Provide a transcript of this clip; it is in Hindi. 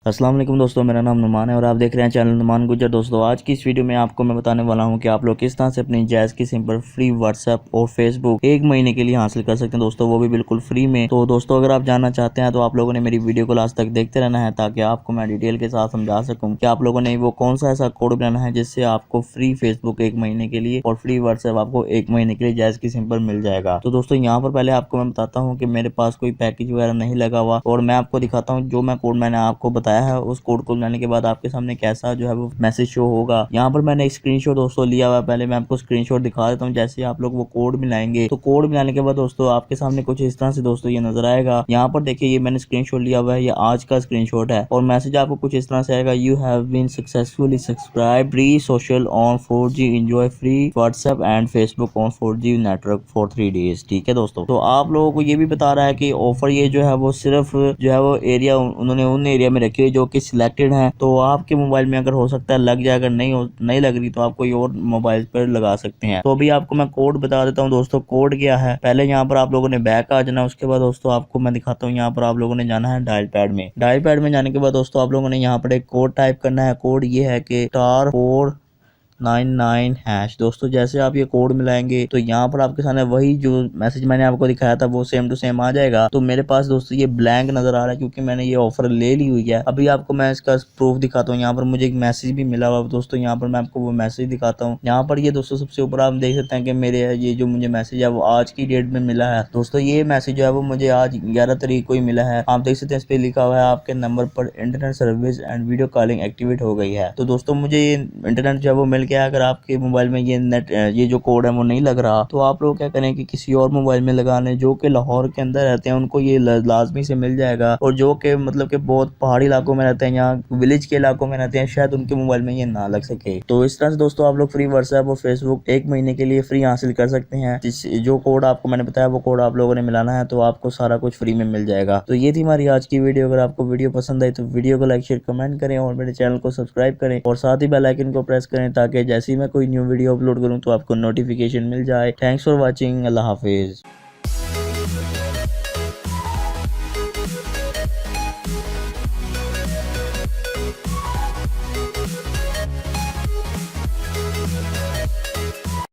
अस्सलाम वालेकुम दोस्तों, मेरा नाम नुमान है और आप देख रहे हैं चैनल नुमान गुज्जर। दोस्तों आज की इस वीडियो में आपको मैं बताने वाला हूं कि आप लोग किस तरह से अपनी जायज़ की सिम पर फ्री व्हाट्सएप और फेसबुक एक महीने के लिए हासिल कर सकते हैं दोस्तों, वो भी बिल्कुल फ्री में। तो दोस्तों अगर आप जानना चाहते हैं तो आप लोगों ने मेरी वीडियो को लास्ट तक देखते रहना है ताकि आपको मैं डिटेल के साथ समझा सकूँ कि आप लोगों ने वो कौन सा ऐसा कोड बनाना है जिससे आपको फ्री फेसबुक एक महीने के लिए और फ्री व्हाट्सएप आपको एक महीने के लिए जायज़ की सिम पर मिल जाएगा। तो दोस्तों यहाँ पर पहले आपको मैं बताता हूँ कि मेरे पास कोई पैकेज वगैरह नहीं लगा हुआ और मैं आपको दिखाता हूँ जो मैं कोड मैंने आपको बताया है उस कोड को लाने के बाद आपके सामने कैसा जो है वो मैसेज शो होगा। यहाँ पर मैंने स्क्रीनशॉट दोस्तों लिया हुआ है, पहले मैं आपको स्क्रीनशॉट दिखा देता हूँ। जैसे आप लोग वो कोड मिलाएंगे तो कोड मिलाने के बाद दोस्तों आपके सामने कुछ इस तरह से दोस्तों ये नजर आएगा। यहाँ पर देखिए ये मैंने स्क्रीनशॉट लिया हुआ है, ये आज का स्क्रीनशॉट है और मैसेज आपको कुछ इस तरह से आएगा, you have been successfully subscribe free social on 4G enjoy free WhatsApp and Facebook on 4G network for 3 days. ठीक है दोस्तों, तो आप लोगों को ये भी बता रहा है कि ऑफर ये जो है वो सिर्फ जो है वो एरिया उन्होंने उन एरिया में रखी है जो कि सिलेक्टेड है। तो आपके मोबाइल में अगर हो सकता है लग जाए, अगर नहीं लग रही तो आप कोई और मोबाइल पर लगा सकते हैं। तो अभी आपको मैं कोड बता देता हूँ दोस्तों। कोड क्या है, पहले यहाँ पर आप लोगों ने बैक आ जाना, उसके बाद दोस्तों आपको मैं दिखाता हूँ। यहाँ पर आप लोगों ने जाना है डायल पैड में। डायल पैड में जाने के बाद दोस्तों आप लोगों ने यहाँ पर एक कोड टाइप करना है। कोड ये है कि *499#। दोस्तों जैसे आप ये कोड मिलाएंगे तो यहाँ पर आपके सामने वही जो मैसेज मैंने आपको दिखाया था वो सेम टू सेम आ जाएगा। तो मेरे पास दोस्तों ये ब्लैंक नजर आ रहा है क्योंकि मैंने ये ऑफर ले ली हुई है। अभी आपको मैं इसका प्रूफ दिखाता हूँ। यहाँ पर मुझे एक मैसेज भी मिला हुआ दोस्तों, यहाँ पर मैं आपको वो मैसेज दिखाता हूँ। यहाँ पर ये दोस्तों सबसे ऊपर आप देख सकते हैं कि मेरे ये जो मुझे मैसेज है वो आज की डेट में मिला है। दोस्तों ये मैसेज जो है वो मुझे आज 11 तारीख को ही मिला है। आप देख सकते हैं इस पे लिखा हुआ है आपके नंबर पर internet service and video calling activate हो गई है। तो दोस्तों मुझे ये इंटरनेट जो है वो मिल गया। अगर आपके मोबाइल में ये जो कोड है वो नहीं लग रहा तो आप लोग क्या करें कि किसी और मोबाइल में लगा लें जो कि लाहौर के अंदर रहते हैं, उनको ये लाजमी से मिल जाएगा। और जो कि मतलब कि बहुत पहाड़ी इलाकों में रहते हैं या विलेज के इलाकों में रहते हैं, शायद उनके मोबाइल में ये ना लग सके। तो इस तरह से दोस्तों आप लोग फ्री व्हाट्सएप और फेसबुक एक महीने के लिए फ्री हासिल कर सकते हैं। जो कोड आपको मैंने बताया वो कोड आप लोगों ने मिलाना है तो आपको सारा कुछ फ्री में मिल जाएगा। तो ये थी हमारी आज की वीडियो। अगर आपको वीडियो पसंद आई तो वीडियो को लाइक शेयर कमेंट करें और मेरे चैनल को सब्सक्राइब करें और साथ ही बेल आइकन को प्रेस करें ताकि जैसे ही मैं कोई न्यू वीडियो अपलोड करूं तो आपको नोटिफिकेशन मिल जाए। Thanks for watching. Allah Hafiz.